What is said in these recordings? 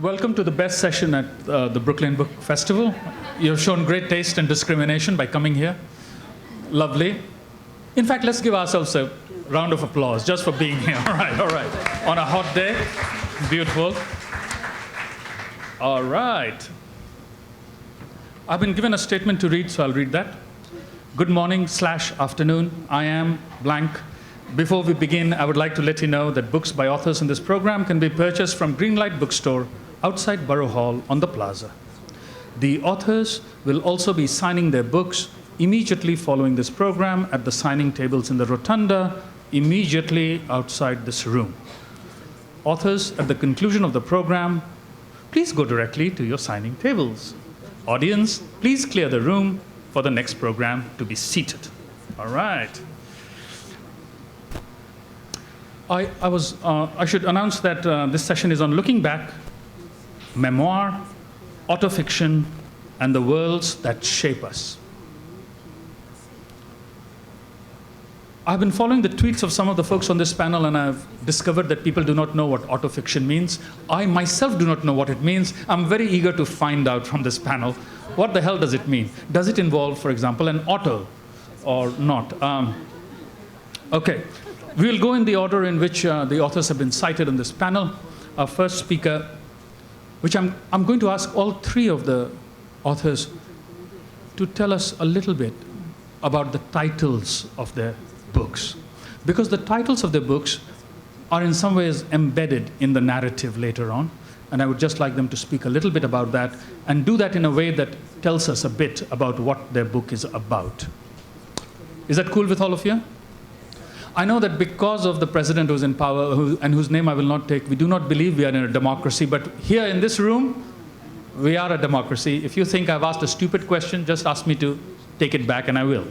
Welcome to the best session at the Brooklyn Book Festival. You've shown great taste and discrimination by coming here. Lovely. In fact, let's give ourselves a round of applause just for being here. All right, all right. On a hot day. Beautiful. All right. I've been given a statement to read, so I'll read that. Good morning/afternoon. I am blank. Before we begin, I would like to let you know that books by authors in this program can be purchased from Greenlight Bookstore outside Borough Hall on the plaza. The authors will also be signing their books immediately following this program at the signing tables in the rotunda immediately outside this room. Authors, at the conclusion of the program, please go directly to your signing tables. Audience, please clear the room for the next program to be seated. All right. I should announce that this session is on looking back, memoir, autofiction, and the worlds that shape us. I've been following the tweets of some of the folks on this panel, and I've discovered that people do not know what autofiction means. I myself do not know what it means. I'm very eager to find out from this panel, what the hell does it mean? Does it involve, for example, an auto or not? Okay. We'll go in the order in which the authors have been cited on this panel. Our first speaker, which I'm going to ask all three of the authors to tell us a little bit about the titles of their books. Because the titles of their books are in some ways embedded in the narrative later on. And I would just like them to speak a little bit about that and do that in a way that tells us a bit about what their book is about. Is that cool with all of you? I know that because of the president who's in power and whose name I will not take, we do not believe we are in a democracy, but here in this room, we are a democracy. If you think I've asked a stupid question, just ask me to take it back and I will.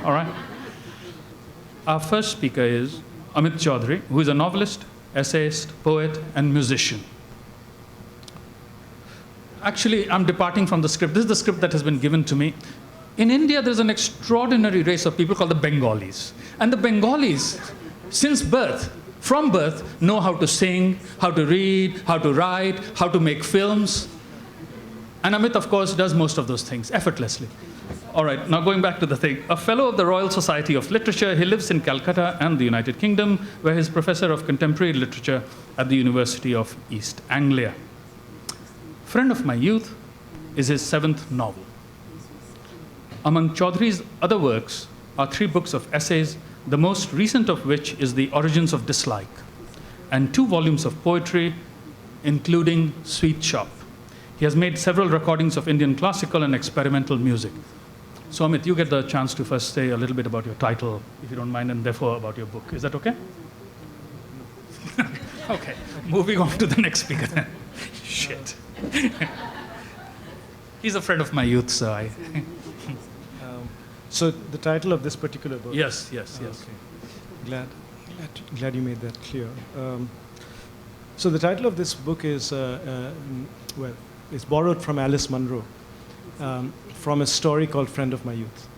All right? Our first speaker is Amit Chaudhuri, who is a novelist, essayist, poet, and musician. Actually, I'm departing from the script. This is the script that has been given to me. In India, there's an extraordinary race of people called the Bengalis. And the Bengalis, since birth, from birth, know how to sing, how to read, how to write, how to make films. And Amit, of course, does most of those things effortlessly. All right, now going back to the thing. A fellow of the Royal Society of Literature, he lives in Calcutta and the United Kingdom, where he's professor of contemporary literature at the University of East Anglia. Friend of My Youth is his 7th novel. Among Chaudhuri's other works are 3 books of essays, the most recent of which is The Origins of Dislike, and 2 volumes of poetry, including Sweet Shop. He has made several recordings of Indian classical and experimental music. So Amit, you get the chance to first say a little bit about your title, if you don't mind, and therefore about your book. Is that okay? Okay, moving on to the next speaker then. Shit. He's a friend of my youth, so I... So the title of this particular book? Yes. Okay. Glad you made that clear. So the title of this book is, well, it's borrowed from Alice Munro, from a story called Friend of My Youth.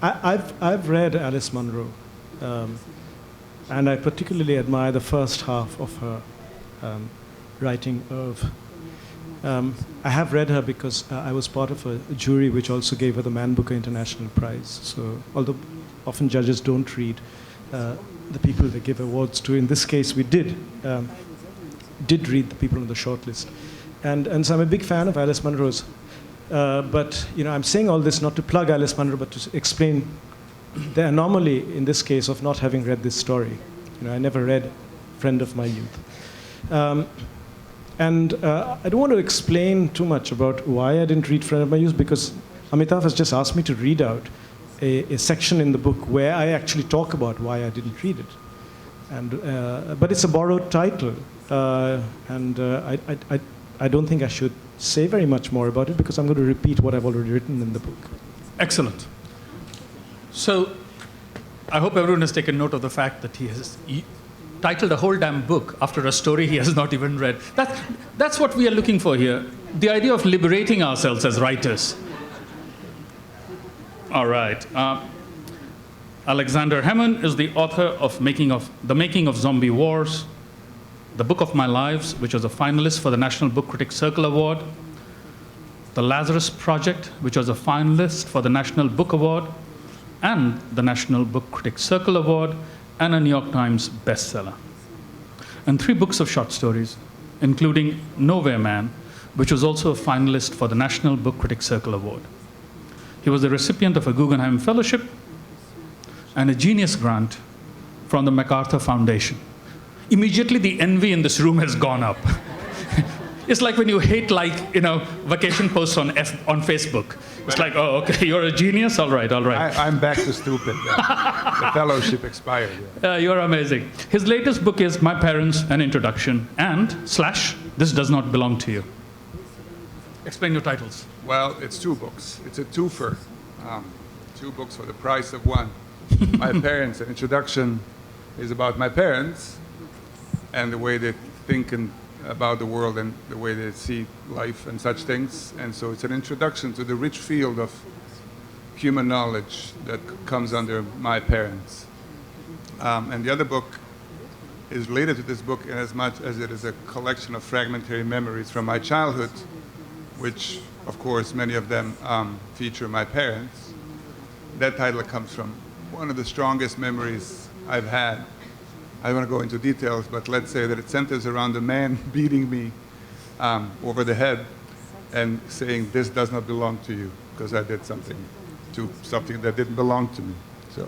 I've read Alice Munro, and I particularly admire the first half of her writing of. I have read her because I was part of a jury which also gave her the Man Booker International Prize. So although often judges don't read the people they give awards to, in this case we did read the people on the shortlist. And so I'm a big fan of Alice Munro's. But I'm saying all this not to plug Alice Munro, but to explain the anomaly in this case of not having read this story. I never read Friend of My Youth. And I don't want to explain too much about why I didn't read Friend of My Youth, because Amitava has just asked me to read out a section in the book where I actually talk about why I didn't read it. And but it's a borrowed title, and I don't think I should say very much more about it, because I'm going to repeat what I've already written in the book. Excellent. So I hope everyone has taken note of the fact that he has titled a whole damn book after a story he has not even read. That's what we are looking for here. The idea of liberating ourselves as writers. All right. Aleksandar Hemon is the author of The Making of Zombie Wars, The Book of My Lives, which was a finalist for the National Book Critics Circle Award, The Lazarus Project, which was a finalist for the National Book Award and the National Book Critics Circle Award, and a New York Times bestseller. And 3 books of short stories, including Nowhere Man, which was also a finalist for the National Book Critics Circle Award. He was the recipient of a Guggenheim Fellowship and a Genius Grant from the MacArthur Foundation. Immediately, the envy in this room has gone up. It's like when you hate, vacation posts on Facebook. It's like, oh, okay, you're a genius? All right. I'm back to stupid. The fellowship expired. Yeah. You're amazing. His latest book is My Parents, An Introduction, and / This Does Not Belong to You. Explain your titles. Well, it's 2 books. It's a twofer. 2 books for the price of 1. My Parents, An Introduction is about my parents and the way they think about the world and the way they see life and such things. And so it's an introduction to the rich field of human knowledge that comes under my parents. And the other book is related to this book in as much as it is a collection of fragmentary memories from my childhood, which, of course, many of them feature my parents. That title comes from one of the strongest memories I've had. I don't want to go into details, but let's say that it centers around a man beating me over the head and saying, "This does not belong to you," because I did something that didn't belong to me. So,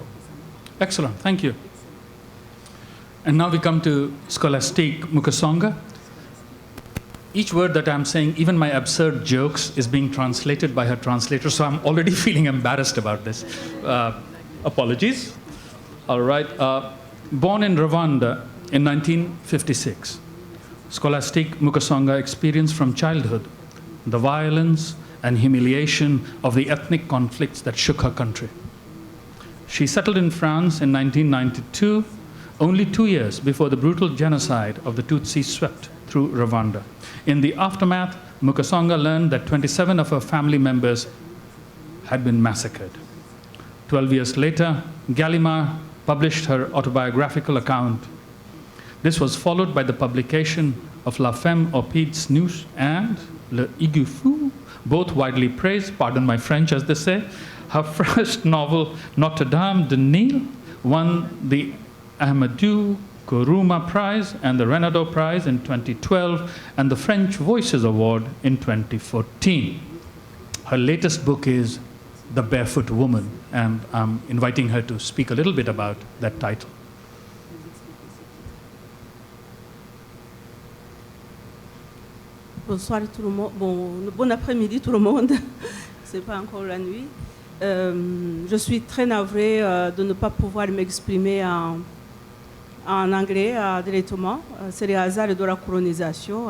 excellent, thank you. And now we come to Scholastique Mukasonga. Each word that I'm saying, even my absurd jokes, is being translated by her translator, so I'm already feeling embarrassed about this. Apologies. All right. Born in Rwanda in 1956, Scholastique Mukasonga experienced from childhood the violence and humiliation of the ethnic conflicts that shook her country. She settled in France in 1992, only 2 years before the brutal genocide of the Tutsis swept through Rwanda. In the aftermath, Mukasonga learned that 27 of her family members had been massacred. 12 years later, Gallimard published her autobiographical account. This was followed by the publication of La Femme aux Pieds Nus and Le Aigu Fou, both widely praised, pardon my French as they say. Her first novel, Notre Dame de Nil, won the Amadou Kourouma Prize and the Renaudot Prize in 2012 and the French Voices Award in 2014. Her latest book is The Barefoot Woman, and I'm inviting her to speak a little bit about that title. Bonsoir tout le monde. Bon après-midi tout le monde. C'est pas encore la nuit. Je suis très navrée de ne pas pouvoir m'exprimer en anglais directement. C'est le hasard de la colonisation.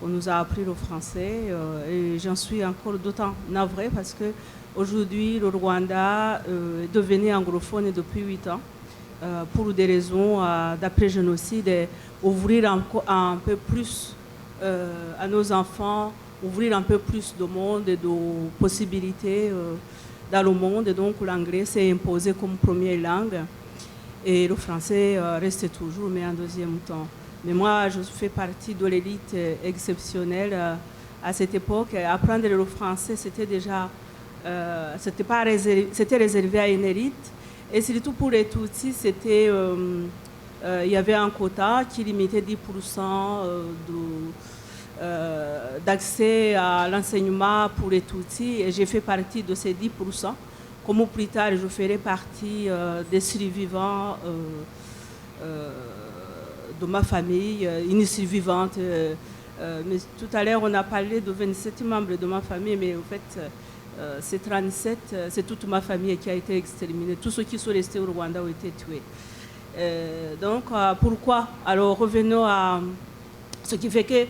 On nous a appris le français et j'en suis encore d'autant navrée parce que aujourd'hui le Rwanda est devenu anglophone depuis 8 ans pour des raisons d'après-génocide et ouvrir un peu plus à nos enfants, ouvrir un peu plus de monde et de possibilités dans le monde. Et donc l'anglais s'est imposé comme première langue et le français reste toujours, mais en deuxième temps. Mais moi, je fais partie de l'élite exceptionnelle à cette époque. Apprendre le français, c'était déjà, c'était réservé à une élite. Et surtout pour les Tutsis, c'était, il y avait un quota qui limitait 10% d'accès à l'enseignement pour les Tutsis. Et j'ai fait partie de ces 10%. Comme plus tard, je ferai partie des survivants de ma famille, une survivante. Mais tout à l'heure, on a parlé de 27 membres de ma famille, mais en fait, c'est 37, c'est toute ma famille qui a été exterminée. Tous ceux qui sont restés au Rwanda ont été tués. Donc, pourquoi? Alors, revenons à ce qui fait que,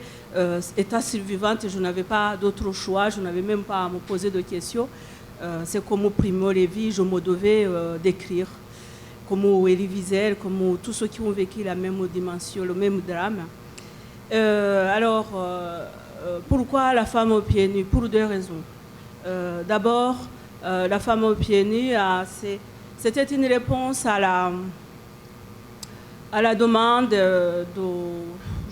étant survivante, je n'avais pas d'autre choix, je n'avais même pas à me poser de questions. C'est comme Primo Levi, je me devais d'écrire. Comme Elie Wiesel, comme tous ceux qui ont vécu la même dimension, le même drame. Alors, pourquoi la femme aux pieds nus? Pour 2 raisons. D'abord, la femme aux pieds nus, c'était une réponse à la demande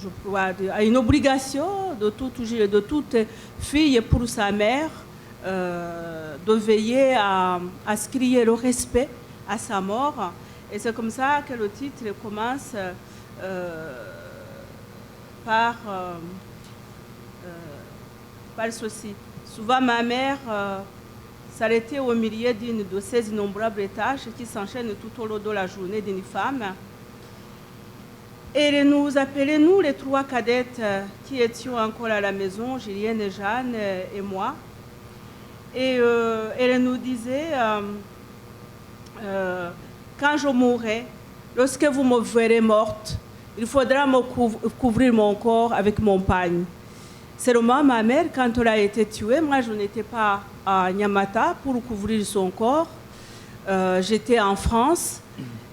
je crois, une obligation de toute fille pour sa mère de veiller à ce qu'il y ait le respect à sa mort. Et c'est comme ça que le titre commence par ceci. Souvent, ma mère s'arrêtait au milieu d'une de ces innombrables tâches qui s'enchaînent tout au long de la journée d'une femme. Et elle nous appelait, nous, les trois cadettes qui étions encore à la maison, Julienne, Jeanne et moi. Et elle nous disait, quand je mourrai, lorsque vous me verrez morte, il faudra me couvrir mon corps avec mon pagne. Seulement, ma mère, quand elle a été tuée, moi, je n'étais pas à Nyamata pour couvrir son corps. J'étais en France.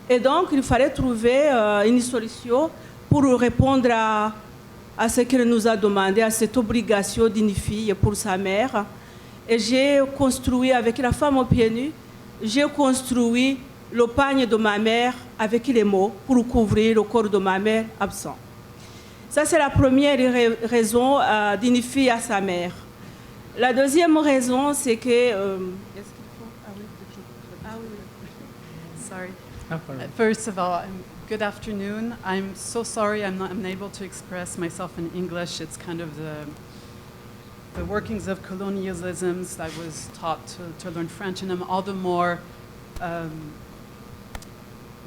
Et donc, il fallait trouver une solution pour répondre à ce qu'elle nous a demandé, à cette obligation d'une fille pour sa mère. Et j'ai construit, avec la femme aux pieds nus, j'ai construit le pagne de ma mère avec les mots pour couvrir le corps de ma mère absent. Ça, c'est la première raison d'une fille à sa mère. La deuxième raison, c'est que... est-ce qu'il faut... Ah oui. Sorry. First of all, good afternoon. I'm so sorry I'm not unable to express myself in English. It's kind of the workings of colonialisms. I was taught to learn French, and I'm all the more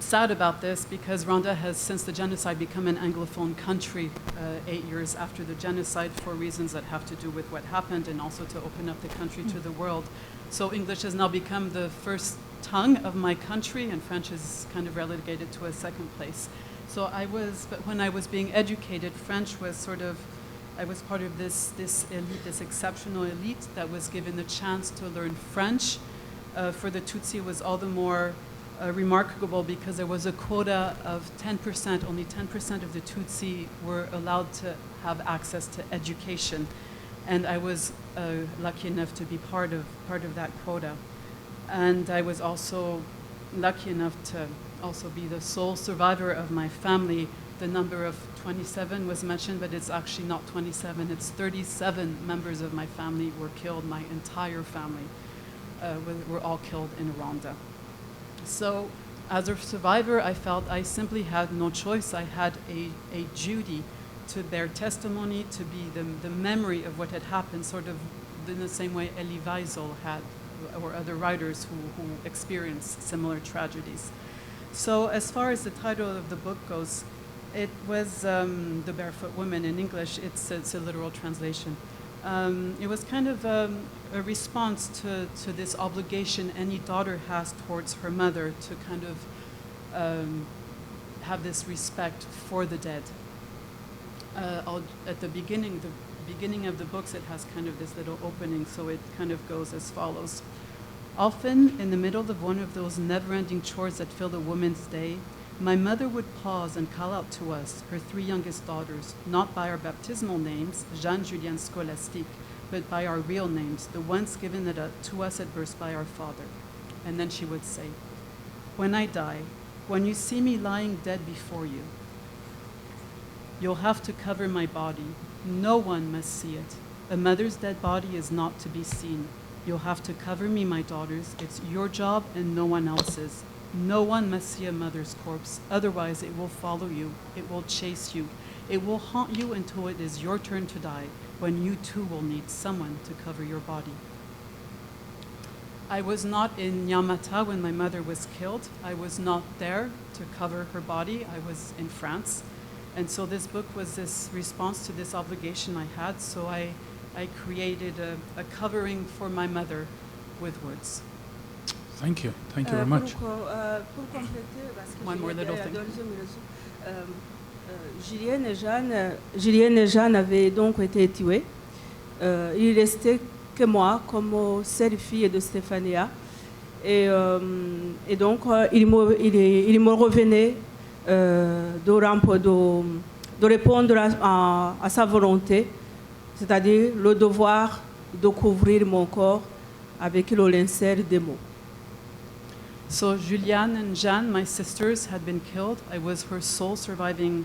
sad about this because Rwanda has, since the genocide, become an Anglophone country 8 years after the genocide for reasons that have to do with what happened and also to open up the country to the world. So English has now become the first tongue of my country, and French is kind of relegated to a second place. So but when I was being educated, French was sort of, I was part of this elite, this exceptional elite that was given the chance to learn French. For the Tutsi, it was all the more remarkable because there was a quota of 10%, only 10% of the Tutsi were allowed to have access to education. And I was lucky enough to be part of that quota. And I was also lucky enough to also be the sole survivor of my family. The number of 27 was mentioned, but it's actually not 27. It's 37 members of my family were killed. My entire family were all killed in Rwanda. So as a survivor, I felt I simply had no choice. I had a duty to bear testimony, to be the memory of what had happened, sort of in the same way Elie Wiesel had, or other writers who experienced similar tragedies. So as far as the title of the book goes, it was The Barefoot Woman in English. It's a literal translation. It was kind of a response to this obligation any daughter has towards her mother to kind of have this respect for the dead. At the beginning of the books, it has kind of this little opening, so it kind of goes as follows. Often, in the middle of one of those never-ending chores that fill a woman's day, my mother would pause and call out to us, her three youngest daughters, not by our baptismal names, Jeanne, Julienne, Scholastique, but by our real names, the ones given to us at birth by our father. And then she would say, "When I die, when you see me lying dead before you, you'll have to cover my body. No one must see it. A mother's dead body is not to be seen. You'll have to cover me, my daughters. It's your job and no one else's. No one must see a mother's corpse, otherwise it will follow you, it will chase you, it will haunt you until it is your turn to die, when you too will need someone to cover your body." I was not in Nyamata when my mother was killed. I was not there to cover her body. I was in France. And so this book was this response to this obligation I had, so I created a covering for my mother with words. Thank you very much. Pour compléter, parce que One more little thing. Julienne et Jeanne avaient donc été tuées. Il restait que moi comme seule fille de Stéphania. Et donc, il me revenait de répondre à sa volonté, c'est-à-dire le devoir de couvrir mon corps avec le linceul des mots. So Juliane and Jeanne, my sisters, had been killed. I was her sole surviving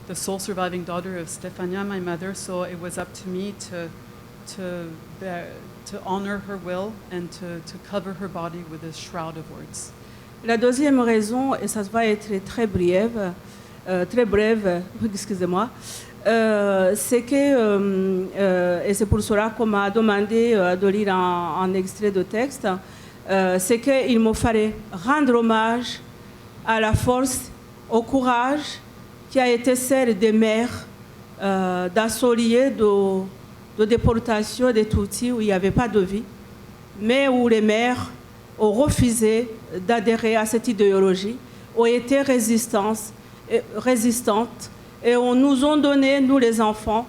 the sole surviving daughter of Stefania, my mother, so it was up to me to honor her will and to cover her body with a shroud of words. La deuxième raison, et ça va être très brève, excusez-moi, c'est que, et c'est pour cela qu'on m'a demandé de lire un extrait de texte, c'est qu'il me fallait rendre hommage à la force, au courage qui a été celle des mères d'assolier de déportation des Tutsis où il n'y avait pas de vie, mais où les mères ont refusé d'adhérer à cette idéologie, ont été résistantes et nous ont donné, nous les enfants,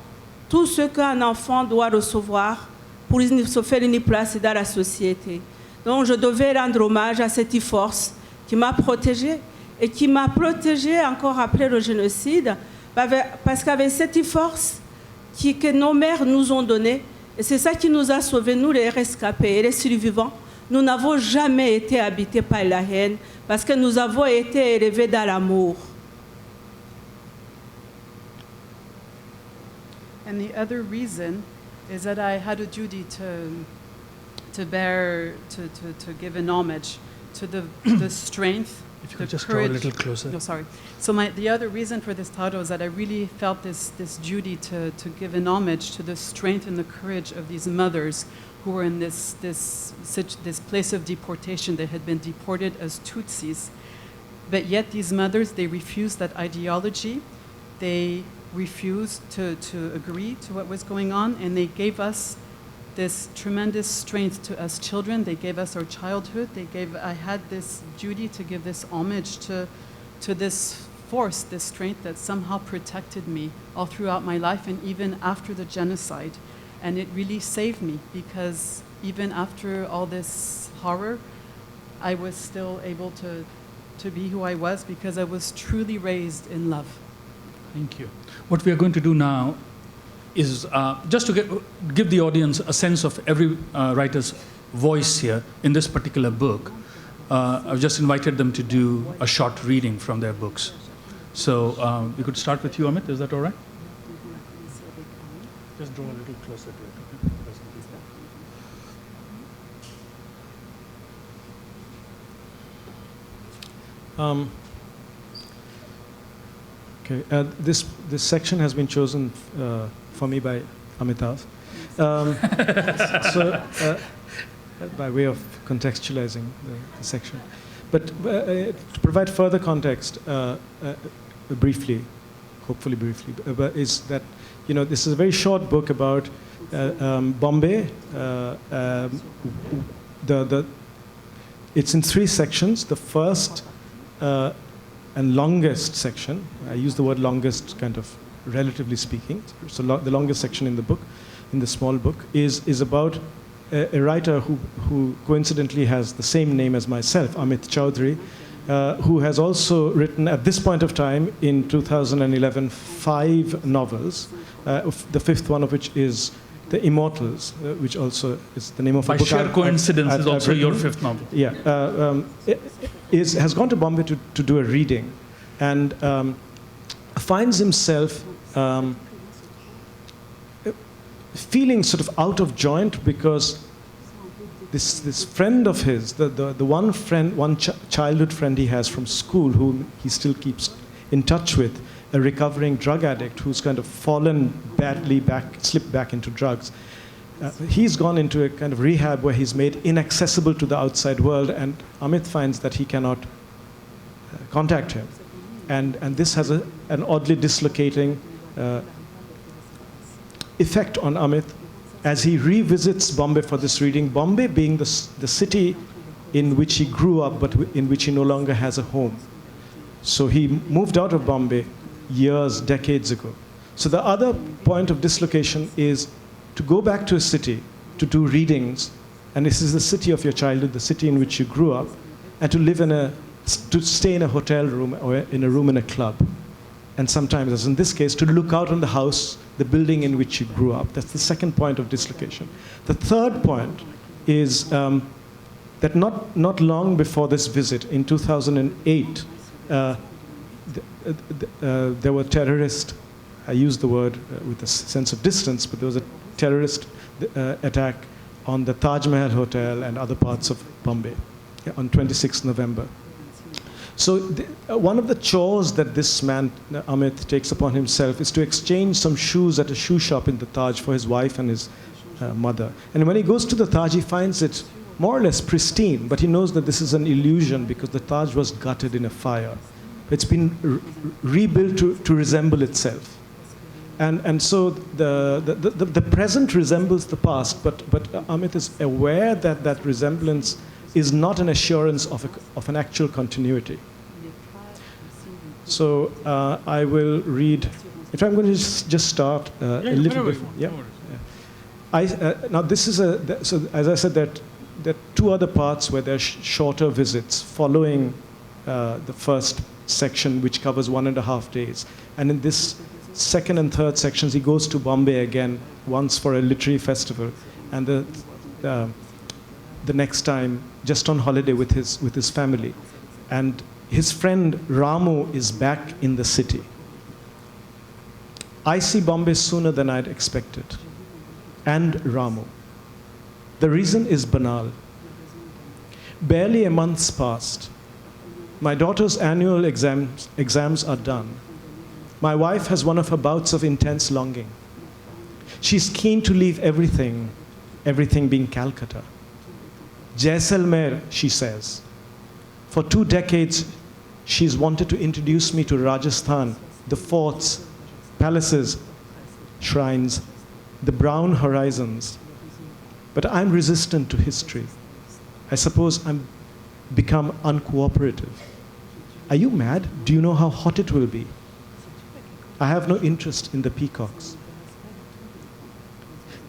tout ce qu'un enfant doit recevoir pour se faire une place dans la société. Donc je devais rendre hommage à cette force qui m'a protégée et qui m'a protégée encore après le génocide, parce qu'avec cette force que nos mères nous ont donnée, et c'est ça qui nous a sauvés, nous les rescapés et les survivants. Nous n'avons jamais été habités par la haine parce que nous avons été élevés dans l'amour. And the other reason is that I had a duty to give an homage to the strength, If you the could just courage. draw a little closer. No, sorry. So the other reason for this title is that I really felt this duty to give an homage to the strength and the courage of these mothers who were in this place of deportation. They had been deported as Tutsis, but yet these mothers, they refused that ideology. They refused to agree to what was going on, and they gave us this tremendous strength to us children. They gave us our childhood. I had this duty to give this homage to this force, this strength that somehow protected me all throughout my life and even after the genocide. And it really saved me, because even after all this horror, I was still able to be who I was, because I was truly raised in love. Thank you. What we are going to do now is just to give the audience a sense of every writer's voice here in this particular book. I've just invited them to do a short reading from their books. So we could start with you, Amit. Is that all right? Just draw a little closer to it. Okay. This section has been chosen for me by Amitav. By way of contextualizing the section. But to provide further context, briefly, hopefully briefly, is that, you know, this is a very short book about Bombay. It's in 3 sections. The first and longest section, I use the word longest kind of relatively speaking, so the longest section in the book, in the small book, is about a writer who coincidentally has the same name as myself, Amit Chaudhuri, who has also written, at this point of time, in 2011, 5 novels, the 5th one of which is The Immortals, which also is the name of a book. By sheer coincidence, is also your 5th novel. Yeah, has gone to Bombay to do a reading, and finds himself feeling sort of out of joint, because this friend of his, the one childhood friend he has from school, whom he still keeps in touch with, a recovering drug addict who's kind of fallen badly slipped back into drugs. He's gone into a kind of rehab where he's made inaccessible to the outside world, and Amit finds that he cannot contact him. And this has an oddly dislocating effect on Amit as he revisits Bombay for this reading, Bombay being the city in which he grew up, but in which he no longer has a home. So he moved out of Bombay decades ago. So the other point of dislocation is to go back to a city, to do readings, and this is the city of your childhood, the city in which you grew up, and to stay in a hotel room or in a room in a club. And sometimes, as in this case, to look out on the house, the building in which you grew up. That's the second point of dislocation. The third point is that not long before this visit, in 2008, there were terrorists. I use the word with a sense of distance, but there was a terrorist attack on the Taj Mahal Hotel and other parts of Bombay on 26th November. So one of the chores that this man, Amit, takes upon himself is to exchange some shoes at a shoe shop in the Taj for his wife and his mother. And when he goes to the Taj, he finds it more or less pristine, but he knows that this is an illusion because the Taj was gutted in a fire. It's been rebuilt to resemble itself. And so the present resembles the past, but Amit is aware that that resemblance is not an assurance of an actual continuity. So I will read, if I'm going to just start a little bit. Yeah. Now this is so as I said, there are two other parts where there are shorter visits following the first section, which covers 1.5 days. And in this second and third sections, he goes to Bombay again, once for a literary festival, and the next time just on holiday with his family. And his friend Ramu is back in the city. I see Bombay sooner than I'd expected, and Ramu. The reason is banal. Barely a month's passed. My daughter's annual exams are done. My wife has one of her bouts of intense longing. She's keen to leave everything being Calcutta. Jaisalmer, she says. For 2 decades, she's wanted to introduce me to Rajasthan, the forts, palaces, shrines, the brown horizons. But I'm resistant to history. I suppose I'm become uncooperative. Are you mad? Do you know how hot it will be? I have no interest in the peacocks.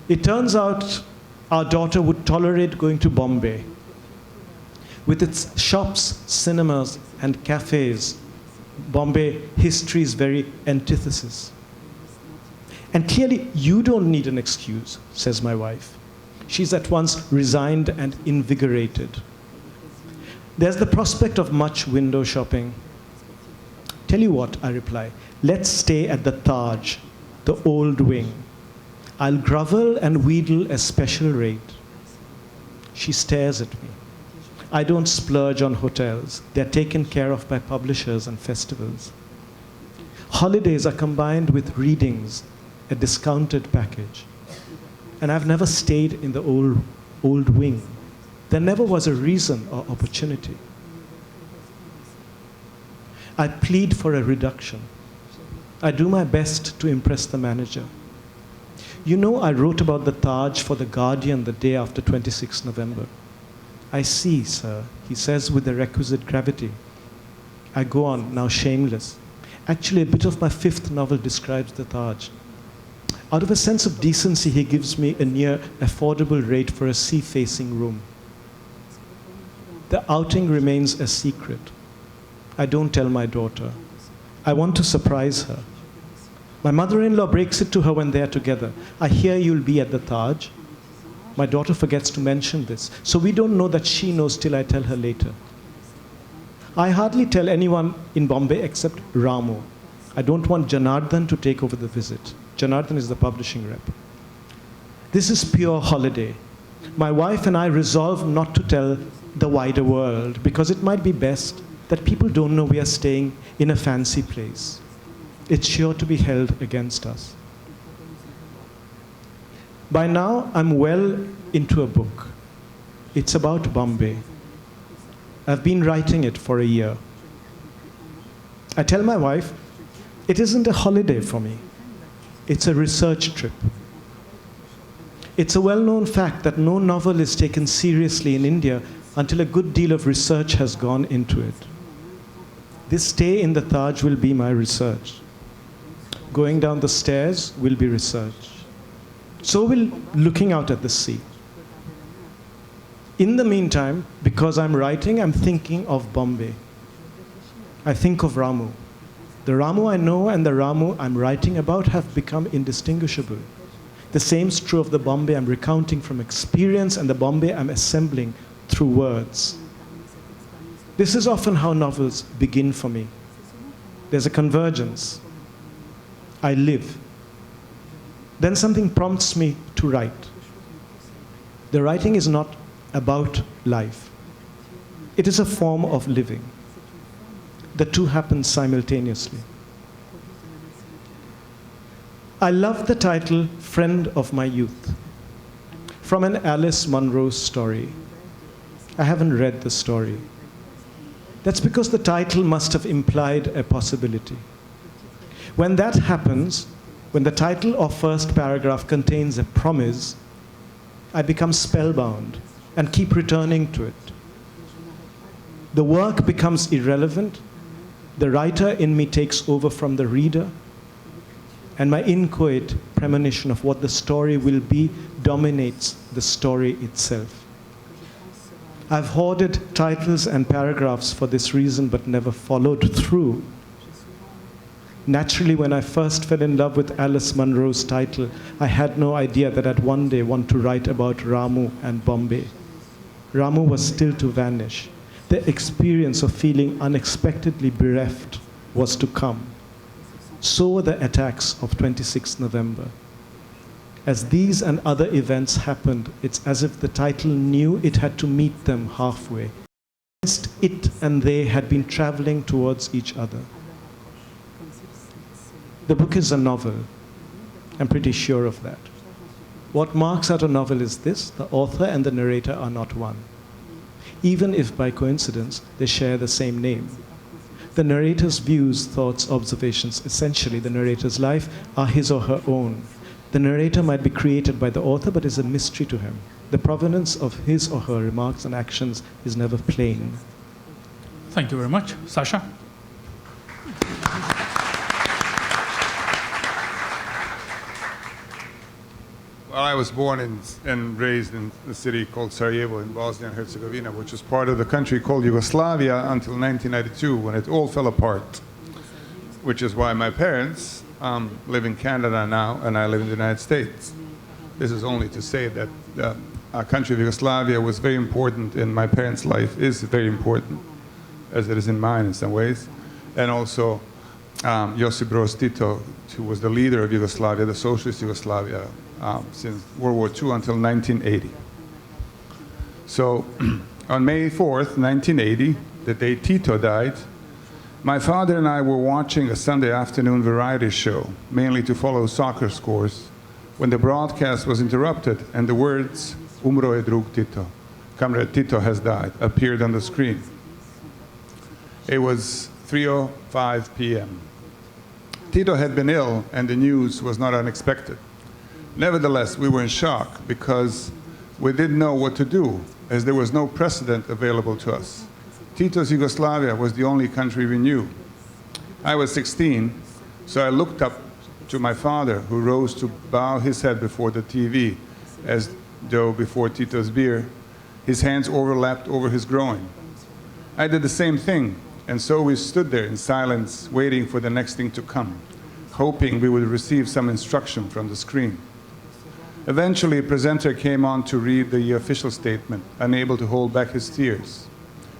It turns out our daughter would tolerate going to Bombay. With its shops, cinemas, and cafes, Bombay history's very antithesis. And clearly, you don't need an excuse, says my wife. She's at once resigned and invigorated. There's the prospect of much window shopping. Tell you what, I reply, let's stay at the Taj, the old wing. I'll grovel and wheedle a special rate. She stares at me. I don't splurge on hotels. They're taken care of by publishers and festivals. Holidays are combined with readings, a discounted package. And I've never stayed in the old wing. There never was a reason or opportunity. I plead for a reduction. I do my best to impress the manager. You know, I wrote about the Taj for The Guardian the day after 26 November. I see, sir, he says with the requisite gravity. I go on, now shameless. Actually, a bit of my 5th novel describes the Taj. Out of a sense of decency, he gives me a near affordable rate for a sea-facing room. The outing remains a secret. I don't tell my daughter. I want to surprise her. My mother-in-law breaks it to her when they're together. I hear you'll be at the Taj. My daughter forgets to mention this, so we don't know that she knows till I tell her later. I hardly tell anyone in Bombay except Ramu. I don't want Janardhan to take over the visit. Janardhan is the publishing rep. This is pure holiday. My wife and I resolve not to tell the wider world because it might be best that people don't know we are staying in a fancy place. It's sure to be held against us. By now, I'm well into a book. It's about Bombay. I've been writing it for a year. I tell my wife, it isn't a holiday for me. It's a research trip. It's a well-known fact that no novel is taken seriously in India until a good deal of research has gone into it. This stay in the Taj will be my research. Going down the stairs will be research. So will looking out at the sea. In the meantime, because I'm writing, I'm thinking of Bombay. I think of Ramu. The Ramu I know and the Ramu I'm writing about have become indistinguishable. The same is true of the Bombay I'm recounting from experience and the Bombay I'm assembling through words. This is often how novels begin for me. There's a convergence. I live. Then something prompts me to write. The writing is not about life. It is a form of living. The two happen simultaneously. I love the title, Friend of My Youth, from an Alice Munro story. I haven't read the story. That's because the title must have implied a possibility. When that happens, when the title or first paragraph contains a promise, I become spellbound and keep returning to it. The work becomes irrelevant, the writer in me takes over from the reader, and my inchoate premonition of what the story will be dominates the story itself. I've hoarded titles and paragraphs for this reason, but never followed through. Naturally, when I first fell in love with Alice Munro's title, I had no idea that I'd one day want to write about Ramu and Bombay. Ramu was still to vanish. The experience of feeling unexpectedly bereft was to come. So were the attacks of 26 November. As these and other events happened, it's as if the title knew it had to meet them halfway. It and they had been traveling towards each other. The book is a novel. I'm pretty sure of that. What marks out a novel is this: the author and the narrator are not one. Even if by coincidence they share the same name. The narrator's views, thoughts, observations, essentially the narrator's life, are his or her own. The narrator might be created by the author, but is a mystery to him. The provenance of his or her remarks and actions is never plain. Thank you very much. Sasha? Well, I was born and raised in a city called Sarajevo in Bosnia and Herzegovina, which was part of the country called Yugoslavia until 1992, when it all fell apart, which is why my parents live in Canada now, and I live in the United States. This is only to say that our country of Yugoslavia was very important in my parents' life, is very important, as it is in mine in some ways. And also Josip Broz Tito, who was the leader of Yugoslavia, the socialist Yugoslavia, since World War II until 1980. So on May 4th, 1980, the day Tito died, my father and I were watching a Sunday afternoon variety show, mainly to follow soccer scores, when the broadcast was interrupted and the words, "Umro je drug Tito," Comrade Tito has died, appeared on the screen. It was 3:05 p.m. Tito had been ill, and the news was not unexpected. Nevertheless, we were in shock because we didn't know what to do, as there was no precedent available to us. Tito's Yugoslavia was the only country we knew. I was 16, so I looked up to my father, who rose to bow his head before the TV, as though before Tito's bier. His hands overlapped over his groin. I did the same thing, and so we stood there in silence, waiting for the next thing to come, hoping we would receive some instruction from the screen. Eventually, a presenter came on to read the official statement, unable to hold back his tears.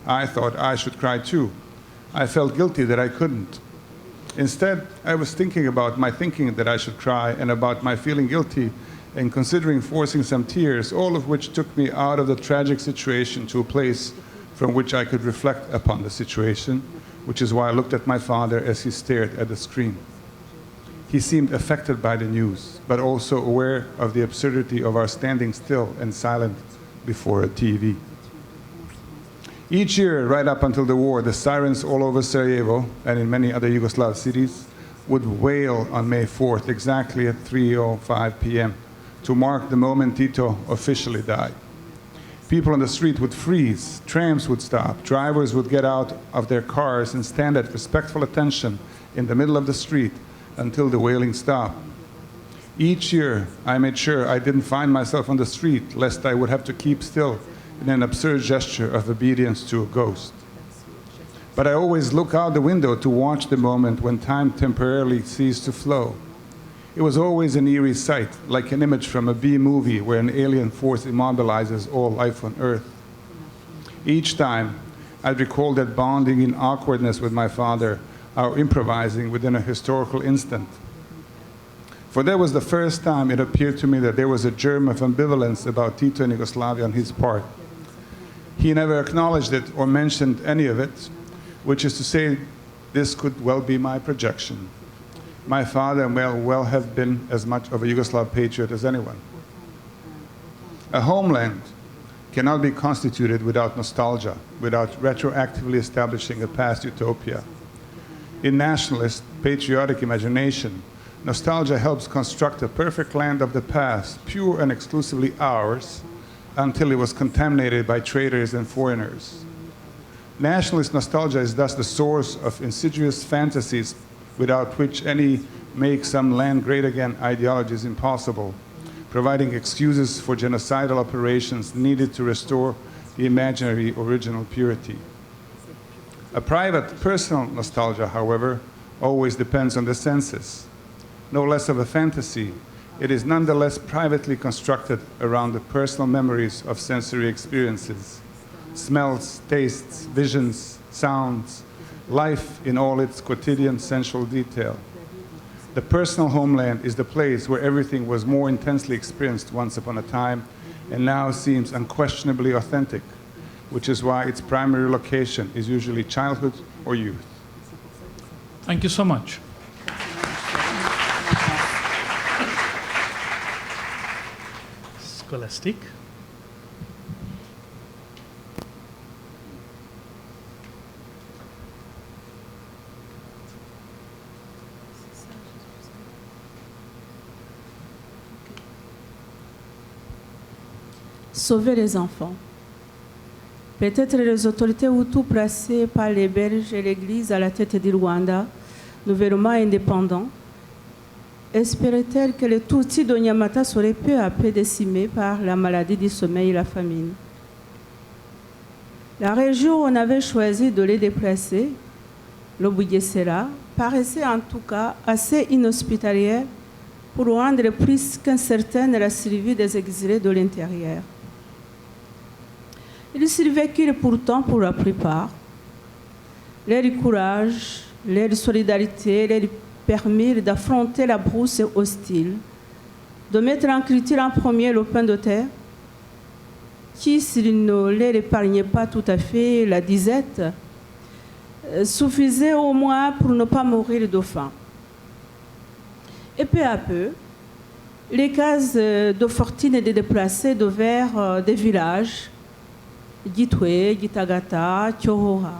I thought I should cry too. I felt guilty that I couldn't. Instead, I was thinking about my thinking that I should cry and about my feeling guilty and considering forcing some tears, all of which took me out of the tragic situation to a place from which I could reflect upon the situation, which is why I looked at my father as he stared at the screen. He seemed affected by the news, but also aware of the absurdity of our standing still and silent before a TV. Each year, right up until the war, the sirens all over Sarajevo and in many other Yugoslav cities would wail on May 4th, exactly at 3:05 p.m., to mark the moment Tito officially died. People on the street would freeze, trams would stop, drivers would get out of their cars and stand at respectful attention in the middle of the street until the wailing stopped. Each year, I made sure I didn't find myself on the street, lest I would have to keep still in an absurd gesture of obedience to a ghost. But I always look out the window to watch the moment when time temporarily ceased to flow. It was always an eerie sight, like an image from a B-movie where an alien force immobilizes all life on Earth. Each time, I'd recall that bonding in awkwardness with my father our improvising within a historical instant. For that was the first time it appeared to me that there was a germ of ambivalence about Tito and Yugoslavia on his part. He never acknowledged it or mentioned any of it, which is to say, this could well be my projection. My father may well have been as much of a Yugoslav patriot as anyone. A homeland cannot be constituted without nostalgia, without retroactively establishing a past utopia. In nationalist, patriotic imagination, nostalgia helps construct a perfect land of the past, pure and exclusively ours, until it was contaminated by traitors and foreigners. Nationalist nostalgia is thus the source of insidious fantasies without which any make some land great again ideology is impossible, providing excuses for genocidal operations needed to restore the imaginary original purity. A private, personal nostalgia, however, always depends on the senses. No less of a fantasy, it is nonetheless privately constructed around the personal memories of sensory experiences, smells, tastes, visions, sounds, life in all its quotidian sensual detail. The personal homeland is the place where everything was more intensely experienced once upon a time and now seems unquestionably authentic, which is why its primary location is usually childhood or youth. Thank you so much. Scholastique. Sauver les enfants. Peut-être les autorités hutus placées par les Belges et l'Église à la tête du Rwanda, nouvellement indépendant, espérait-elle que les Tutsis de Nyamata seraient peu à peu décimés par la maladie du sommeil et la famine. La région où on avait choisi de les déplacer, le Bugesera, paraissait en tout cas assez inhospitalière pour rendre plus qu'incertaine la survie des exilés de l'intérieur. Ils survécurent pourtant pour la plupart. Leur courage, leur solidarité leur permirent d'affronter la brousse hostile, de mettre en culture en premier le pain de terre, qui, s'il ne leur épargnait pas tout à fait la disette, suffisait au moins pour ne pas mourir de faim. Et peu à peu, les cases de fortune des déplacés devinrent des villages, Gitwe, Gitagata, Tiohora,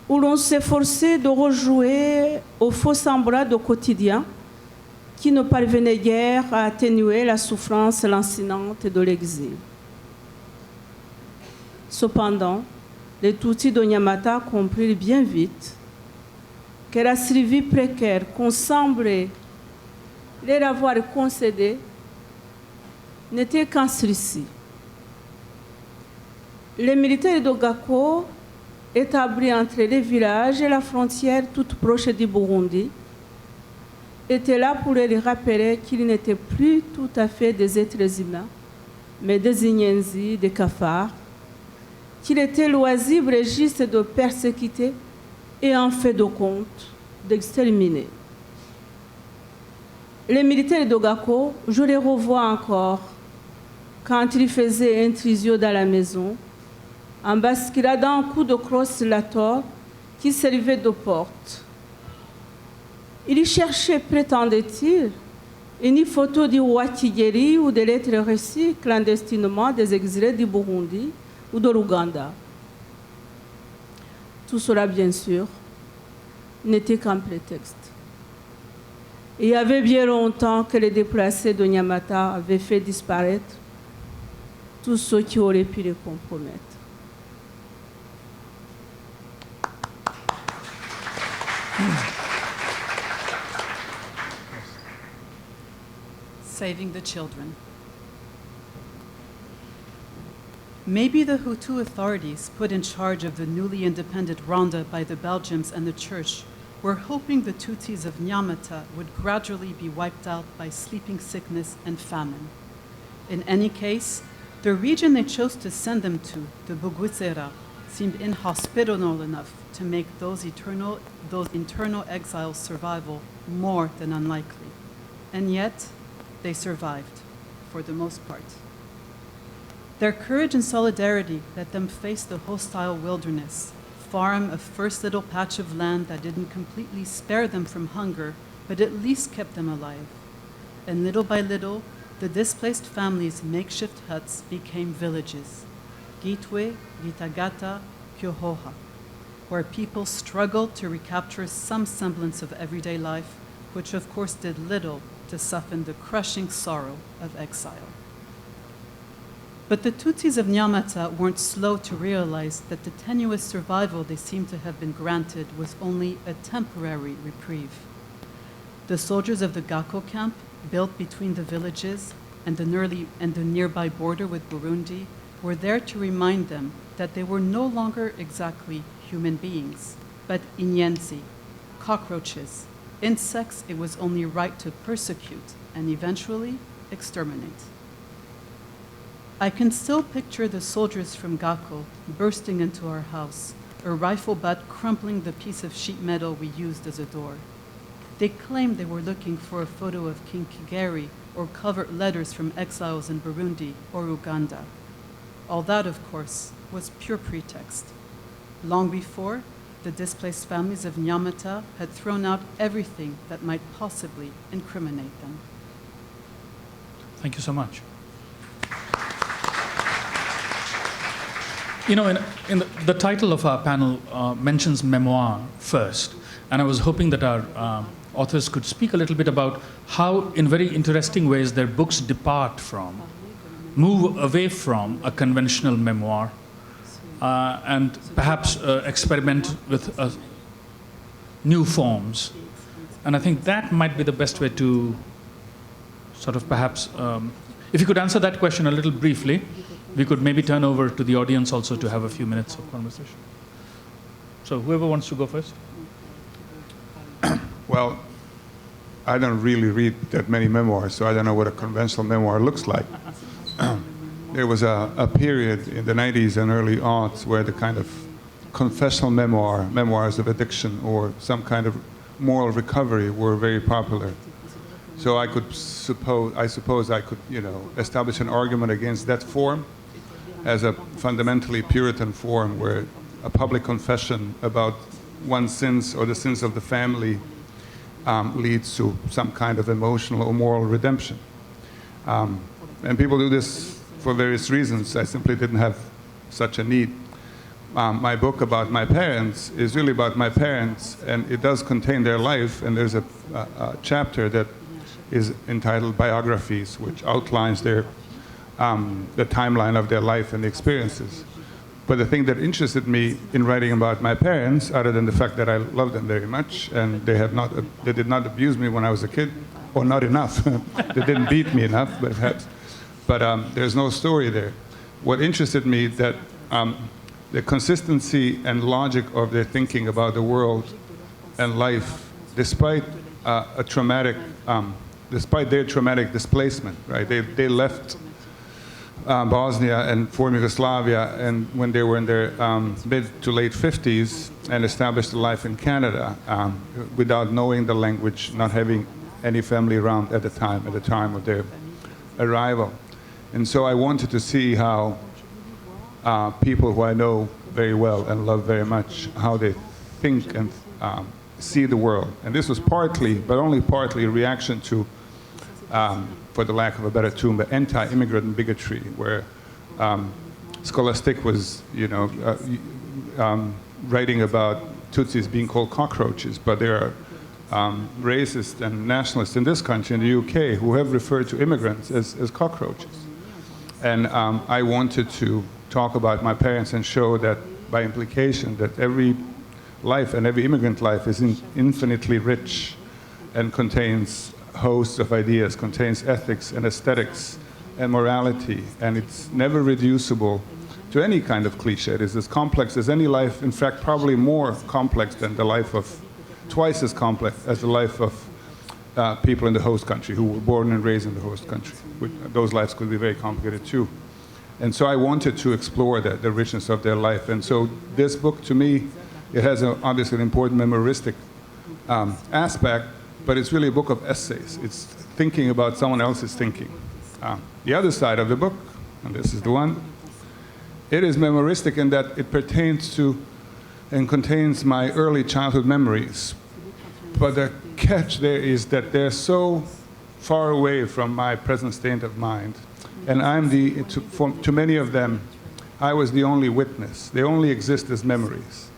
où l'on s'efforçait de rejouer au faux semblant de quotidien qui ne parvenait guère à atténuer la souffrance lancinante de l'exil. Cependant, les Tutsis de Nyamata comprirent bien vite que la survie précaire qu'on semblait leur avoir concédée n'était qu'un sursis. Les militaires de Gako, établis entre les villages et la frontière toute proche du Burundi, étaient là pour leur rappeler qu'ils n'étaient plus tout à fait des êtres humains, mais des ignenzis, des cafards, qu'il était loisible et juste de persécuter et en fait de compte d'exterminer. Les militaires de Gako, je les revois encore quand ils faisaient intrusion dans la maison, en basculant d'un coup de crosse la torre qui servait de porte. Ils cherchaient, prétendait-il, une photo du roi Kigeli ou des lettres reçues clandestinement des exilés du Burundi ou de l'Ouganda. Tout cela, bien sûr, n'était qu'un prétexte. Il y avait bien longtemps que les déplacés de Nyamata avaient fait disparaître tous ceux qui auraient pu les compromettre. Saving the children. Maybe the Hutu authorities put in charge of the newly independent Rwanda by the Belgians and the church were hoping the Tutsis of Nyamata would gradually be wiped out by sleeping sickness and famine. In any case, the region they chose to send them to, the Bugwitsera, seemed inhospitable enough to make those internal exiles' survival more than unlikely. And yet, they survived, for the most part. Their courage and solidarity let them face the hostile wilderness, farm a first little patch of land that didn't completely spare them from hunger, but at least kept them alive. And little by little, the displaced families' makeshift huts became villages, Gitwe, Gitagata, Kyohoha, where people struggled to recapture some semblance of everyday life, which of course did little to soften the crushing sorrow of exile. But the Tutsis of Nyamata weren't slow to realize that the tenuous survival they seemed to have been granted was only a temporary reprieve. The soldiers of the Gako camp, built between the villages and the nearby border with Burundi, were there to remind them that they were no longer exactly human beings, but inyenzi, cockroaches, insects it was only right to persecute and eventually exterminate. I can still picture the soldiers from Gako bursting into our house, a rifle butt crumpling the piece of sheet metal we used as a door. They claimed they were looking for a photo of King Kigeri or covert letters from exiles in Burundi or Uganda. All that, of course, was pure pretext. Long before, the displaced families of Nyamata had thrown out everything that might possibly incriminate them. Thank you so much. You know, in the title of our panel mentions memoir first, and I was hoping that our authors could speak a little bit about how, in very interesting ways, their books move away from a conventional memoir, and perhaps experiment with new forms. And I think that might be the best way to sort of perhaps, if you could answer that question a little briefly, we could maybe turn over to the audience also to have a few minutes of conversation. So whoever wants to go first. Well, I don't really read that many memoirs, so I don't know what a conventional memoir looks like. There was a period in the 90s and early aughts where the kind of confessional memoirs of addiction or some kind of moral recovery were very popular. So I suppose I could, establish an argument against that form as a fundamentally Puritan form where a public confession about one's sins or the sins of the family leads to some kind of emotional or moral redemption. And people do this for various reasons. I simply didn't have such a need. My book about my parents is really about my parents, and it does contain their life, and there's a chapter that is entitled Biographies, which outlines the timeline of their life and the experiences. But the thing that interested me in writing about my parents, other than the fact that I love them very much, and they did not abuse me when I was a kid, or not enough. They didn't beat me enough, but perhaps. But there's no story there. What interested me that the consistency and logic of their thinking about the world and life, despite despite their traumatic displacement, right? They left Bosnia and former Yugoslavia, and when they were in their mid to late 50s, and established a life in Canada without knowing the language, not having any family around at the time of their arrival. And so I wanted to see how people who I know very well and love very much, how they think and see the world. And this was partly, but only partly, a reaction to, for the lack of a better term, the anti-immigrant bigotry, where Scholastique was, writing about Tutsis being called cockroaches, but there are racists and nationalists in this country, in the UK, who have referred to immigrants as cockroaches. And I wanted to talk about my parents and show that, by implication, that every life and every immigrant life is infinitely rich and contains hosts of ideas, contains ethics and aesthetics and morality, and it's never reducible to any kind of cliche. It is as complex as any life, in fact, probably more complex than the life of, twice as complex as the life of people in the host country who were born and raised in the host country. Those lives could be very complicated too. And so I wanted to explore the richness of their life. And so this book, to me, It has obviously an important memoristic aspect, but it's really a book of essays. It's thinking about someone else's thinking. The other side of the book, and this is the one, it is memoristic in that it pertains to and contains my early childhood memories. But the catch there is that they're so far away from my present state of mind. And to many of them, I was the only witness. They only exist as memories.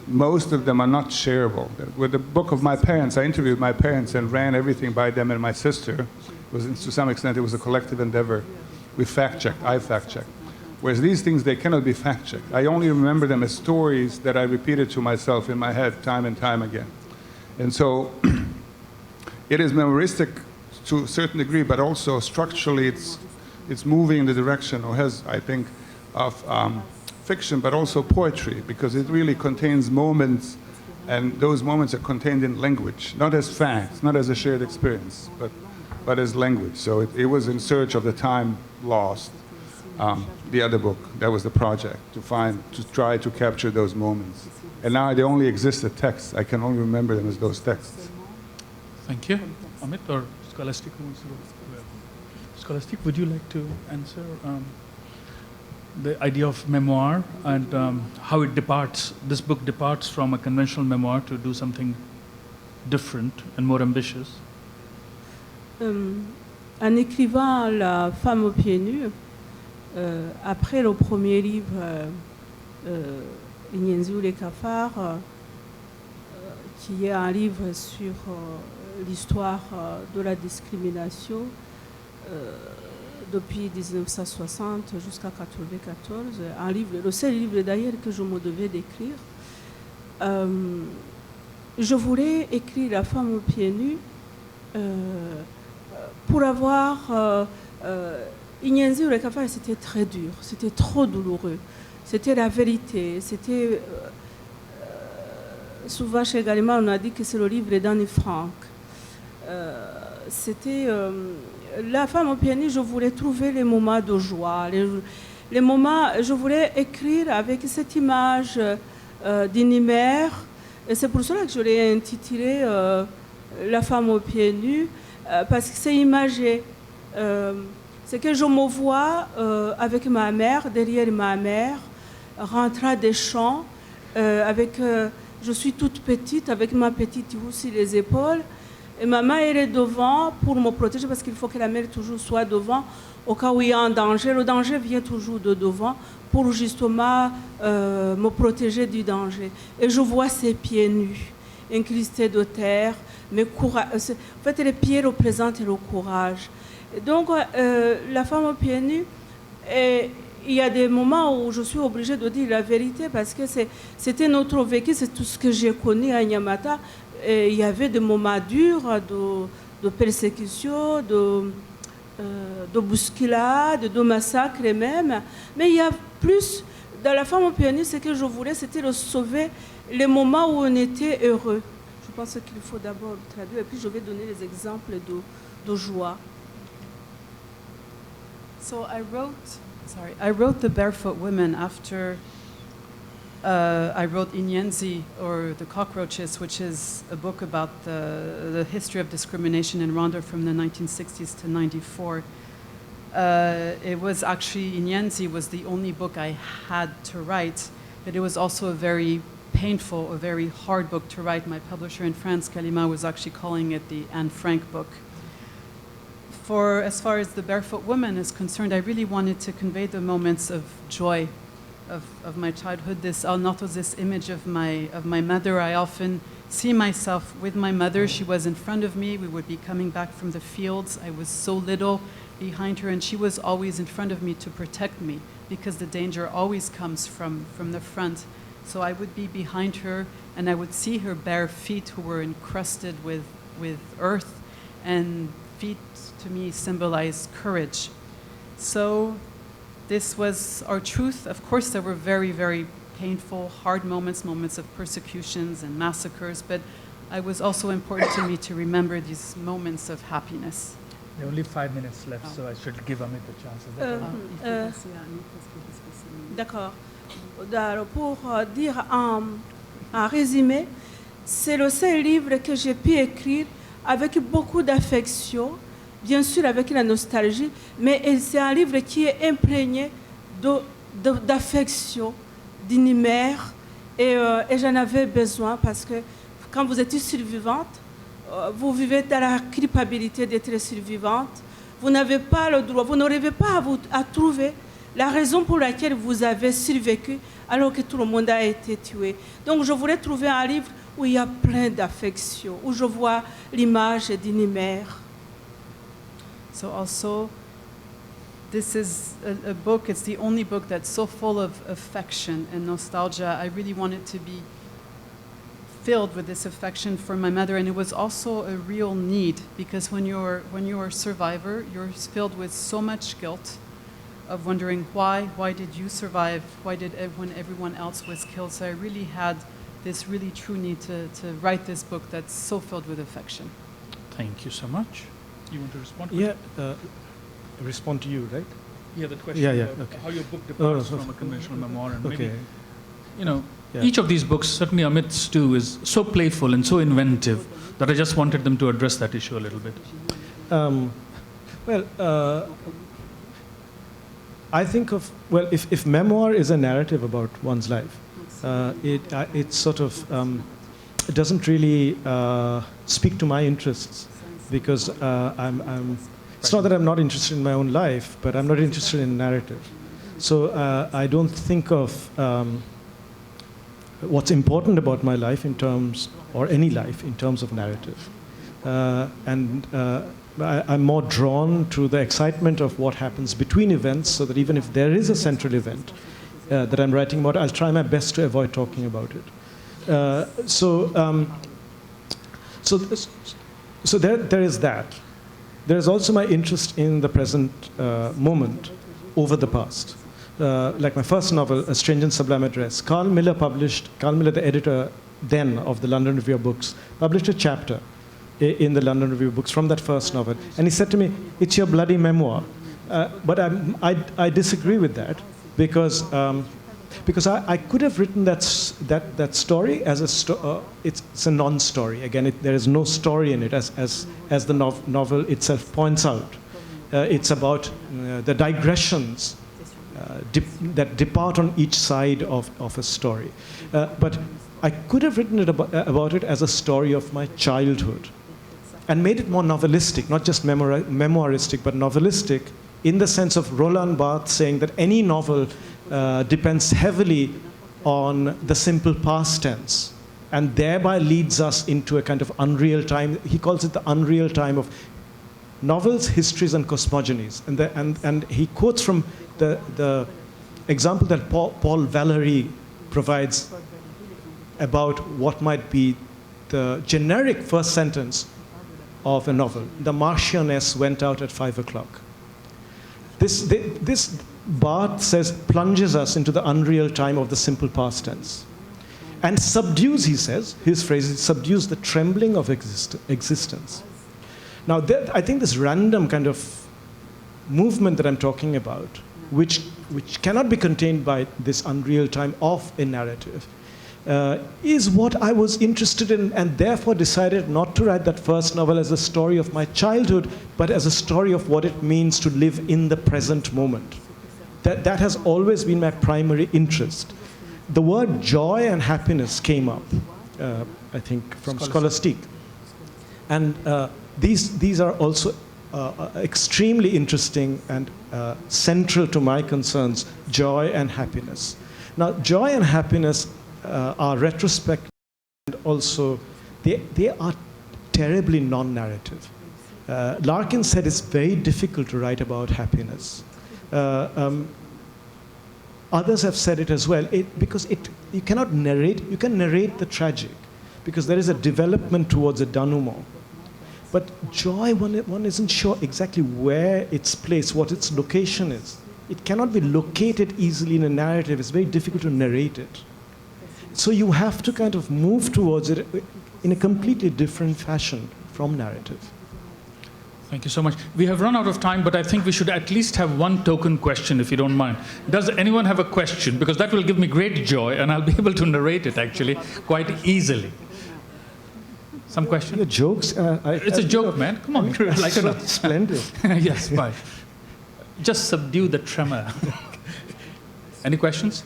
Most of them are not shareable. With the book of my parents, I interviewed my parents and ran everything by them and my sister. To some extent, it was a collective endeavor. We fact-checked, I fact-checked. Whereas these things, they cannot be fact-checked. I only remember them as stories that I repeated to myself in my head time and time again. And so it is memoristic to a certain degree, but also structurally it's moving in the direction, or has, I think, of fiction, but also poetry, because it really contains moments, and those moments are contained in language, not as facts, not as a shared experience, but as language. So it was in search of the time lost. The other book, that was the project, to try to capture those moments. And now they only exist as texts. I can only remember them as those texts. Thank you. Amit or Scholastique? Scholastique, would you like to answer the idea of memoir and how it departs, this book departs from a conventional memoir to do something different and more ambitious? En écrivant La femme aux pieds nus, après le premier livre, Inyenzi ou les cafards, qui est un livre sur l'histoire de la discrimination depuis 1960 jusqu'à 1994, un livre, le seul livre d'ailleurs que je me devais d'écrire. Je voulais écrire La femme aux pieds nus pour avoir... Inyenzi ou les cafards, c'était très dur, c'était trop douloureux. C'était la vérité. C'était souvent chez Gallimard, on a dit que c'est le livre d'Anne Frank. C'était La femme au pied, je voulais trouver les moments de joie, les moments. Je voulais écrire avec cette image d'une mère, et c'est pour cela que je l'ai intitulé La femme aux pieds nus, parce que c'est imagé. C'est que je me vois avec ma mère, derrière ma mère, rentrant des champs, je suis toute petite, avec ma petite roue sur les épaules, et ma mère est devant pour me protéger, parce qu'il faut que la mère toujours soit devant, au cas où il y a un danger. Le danger vient toujours de devant, pour justement me protéger du danger. Et je vois ses pieds nus, incrustés de terre, mais en fait, les pieds représentent le courage. Donc, La femme aux pieds nus, il y a des moments où je suis obligée de dire la vérité parce que c'était notre vécu, c'est tout ce que j'ai connu à Nyamata. Et il y avait des moments durs de persécution, de bousculade, de massacre même. Mais il y a plus, dans La femme aux pieds nus, ce que je voulais, c'était de sauver les moments où on était heureux. Je pense qu'il faut d'abord traduire et puis je vais donner les exemples de joie. So I wrote The Barefoot Woman after I wrote Inyenzi, or The Cockroaches, which is a book about the history of discrimination in Rwanda from the 1960s to 94. It was actually, Inyenzi was the only book I had to write, but it was also a very painful, a very hard book to write. My publisher in France, Gallimard, was actually calling it the Anne Frank book. As far as The Barefoot Woman is concerned, I really wanted to convey the moments of joy of my childhood. This image of my mother. I often see myself with my mother. She was in front of me. We would be coming back from the fields. I was so little behind her, and she was always in front of me to protect me, because the danger always comes from the front. So I would be behind her, and I would see her bare feet, who were encrusted with earth, and feet to me symbolize courage. So this was our truth. Of course, there were very, very painful, hard moments of persecutions and massacres, but it was also important to me to remember these moments of happiness. There are only 5 minutes left, so I should give Amit a chance. Is that D'accord. Pour dire en résumé, c'est le seul livre que j'ai pu écrire avec beaucoup d'affection, bien sûr avec la nostalgie, mais c'est un livre qui est imprégné d'affection, d'univers, et j'en avais besoin parce que quand vous êtes survivante, vous vivez dans la culpabilité d'être survivante, vous n'avez pas le droit, vous n'arrivez pas à trouver la raison pour laquelle vous avez survécu alors que tout le monde a été tué. Donc je voulais trouver un livre où il y a plein d'affection, où je vois l'image d'une mère. So also, this is a book, it's the only book that's so full of affection and nostalgia. I really wanted to be filled with this affection for my mother, and it was also a real need, because when you're a survivor, you're filled with so much guilt of wondering why did you survive, when everyone else was killed. So I really had this really true need to write this book that's so filled with affection. Thank you so much. You want to respond? Yeah, respond to you, right? Yeah, the question Yeah, about okay. how your book departs Oh, from a conventional memoir, and Okay. maybe, you know, Yeah. each of these books, certainly Amit's too, is so playful and so inventive that I just wanted them to address that issue a little bit. I think of, if memoir is a narrative about one's life, it sort of it doesn't really speak to my interests, because it's not that I'm not interested in my own life, but I'm not interested in narrative. So I don't think of what's important about my life in terms, or any life, in terms of narrative. I'm more drawn to the excitement of what happens between events, so that even if there is a central event that I'm writing about, I'll try my best to avoid talking about it. So there is that. There's also my interest in the present moment over the past. Like my first novel, A Strange and Sublime Address, Carl Miller, the editor then of the London Review of Books, published a chapter in the London Review of Books from that first novel. And he said to me, "It's your bloody memoir." But I disagree with that, because I could have written that story as it's a non-story. Again, there is no story in it, as the novel itself points out. It's about the digressions that depart on each side of a story. But I could have written it about it as a story of my childhood, and made it more novelistic, not just memoiristic, but novelistic, in the sense of Roland Barthes saying that any novel depends heavily on the simple past tense, and thereby leads us into a kind of unreal time. He calls it the unreal time of novels, histories, and cosmogonies. And he quotes from the example that Paul Valery provides about what might be the generic first sentence of a novel. The Marchioness went out at 5 o'clock. This Barthes says, plunges us into the unreal time of the simple past tense, and subdues, he says, his phrase is, subdues the trembling of existence. Now, I think this random kind of movement that I'm talking about, which cannot be contained by this unreal time of a narrative, is what I was interested in, and therefore decided not to write that first novel as a story of my childhood, but as a story of what it means to live in the present moment. That has always been my primary interest. The word joy and happiness came up, I think, from Scholastique. And these are also extremely interesting and central to my concerns, joy and happiness. Now, joy and happiness are retrospective, and also they are terribly non-narrative. Larkin said it's very difficult to write about happiness. Others have said it as well, because you cannot narrate. You can narrate the tragic, because there is a development towards a denouement. But joy, one isn't sure exactly where it's placed, what its location is. It cannot be located easily in a narrative. It's very difficult to narrate it. So you have to kind of move towards it in a completely different fashion from narrative. Thank you so much. We have run out of time, but I think we should at least have one token question, if you don't mind. Does anyone have a question? Because that will give me great joy, and I'll be able to narrate it, actually, quite easily. Some question? The jokes? It's a joke, man. Come on. Lighten up. Splendid. Yes, fine. Just subdue the tremor. Any questions?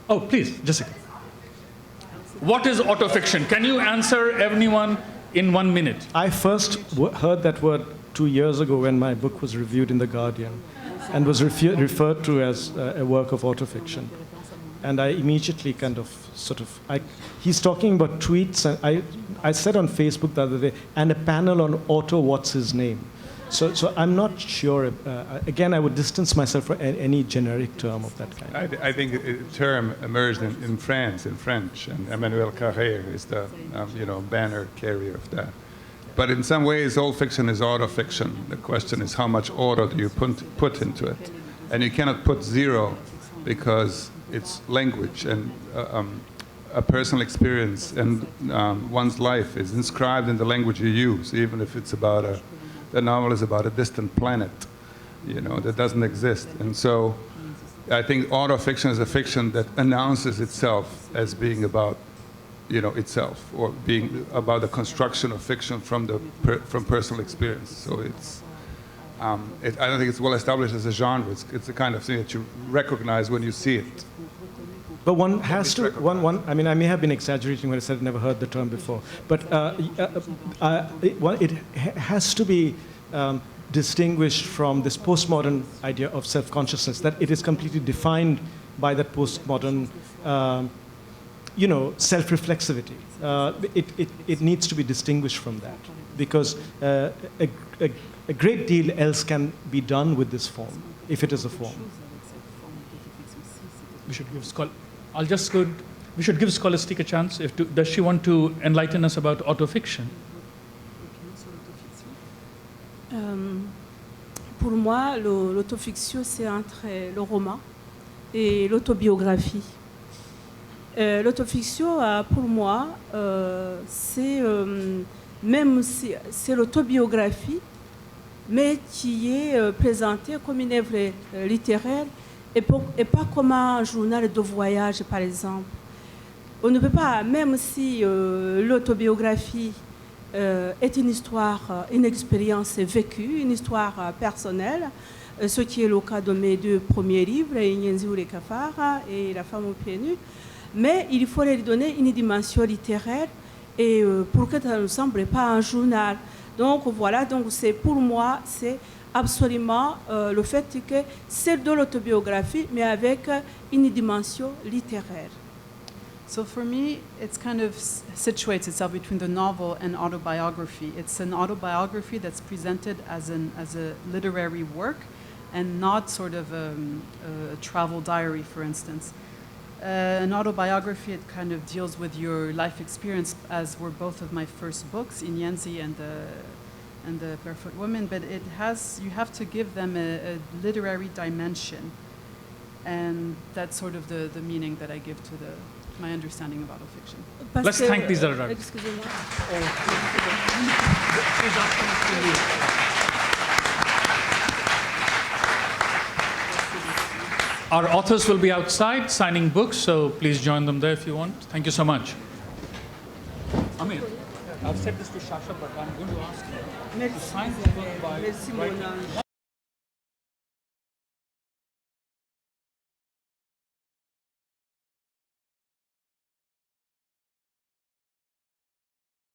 Oh, please, Jessica. What is autofiction? Can you answer everyone in 1 minute? I first heard that word 2 years ago when my book was reviewed in The Guardian and was referred to as a work of autofiction. And I immediately he's talking about tweets, and I said on Facebook the other day, and a panel on auto what's his name. So I'm not sure. Again, I would distance myself from any generic term of that kind. I think a term emerged in France, in French, and Emmanuel Carrère is the banner carrier of that. But in some ways, all fiction is autofiction. The question is how much auto do you put into it? And you cannot put zero because it's language and a personal experience, and one's life is inscribed in the language you use, even if it's about the novel is about a distant planet, that doesn't exist. And so I think autofiction is a fiction that announces itself as being about, itself, or being about the construction of fiction from personal experience. So I don't think it's well established as a genre. It's the kind of thing that you recognize when you see it. But one has to, I mean, I may have been exaggerating when I said I'd never heard the term before, but it has to be distinguished from this postmodern idea of self-consciousness, that it is completely defined by that postmodern, self-reflexivity. It needs to be distinguished from that, because a great deal else can be done with this form, if it is a form. We should give Scholastique a chance. Does she want to enlighten us about autofiction? Pour moi, l'autofiction, c'est entre le roman et l'autobiographie. L'autofiction, pour moi, c'est même si c'est l'autobiographie, mais qui est présentée comme une œuvre littéraire et pas comme un journal de voyage, par exemple. On ne peut pas, même si l'autobiographie est une histoire, une expérience vécue, une histoire personnelle, ce qui est le cas de mes deux premiers livres, Inyenzi ou les cafards et La femme aux pieds nus, mais il faut lui donner une dimension littéraire et pour que ça ne semble pas un journal. Donc voilà, pour moi, c'est absolument le fait que c'est de l'autobiographie, mais avec une dimension littéraire. So for me, it's kind of situates itself between the novel and autobiography. It's an autobiography that's presented as a literary work and not sort of a travel diary, for instance. An autobiography, it kind of deals with your life experience, as were both of my first books, Inyenzi and the Barefoot Woman, but you have to give them a literary dimension. And that's sort of the meaning that I give to my understanding of autofiction. Let's thank these arrivals. Excusez-moi. Our authors will be outside signing books, so please join them there if you want. Thank you so much. Amit, I've said this to Shasha, but I'm going to ask you to sign this book by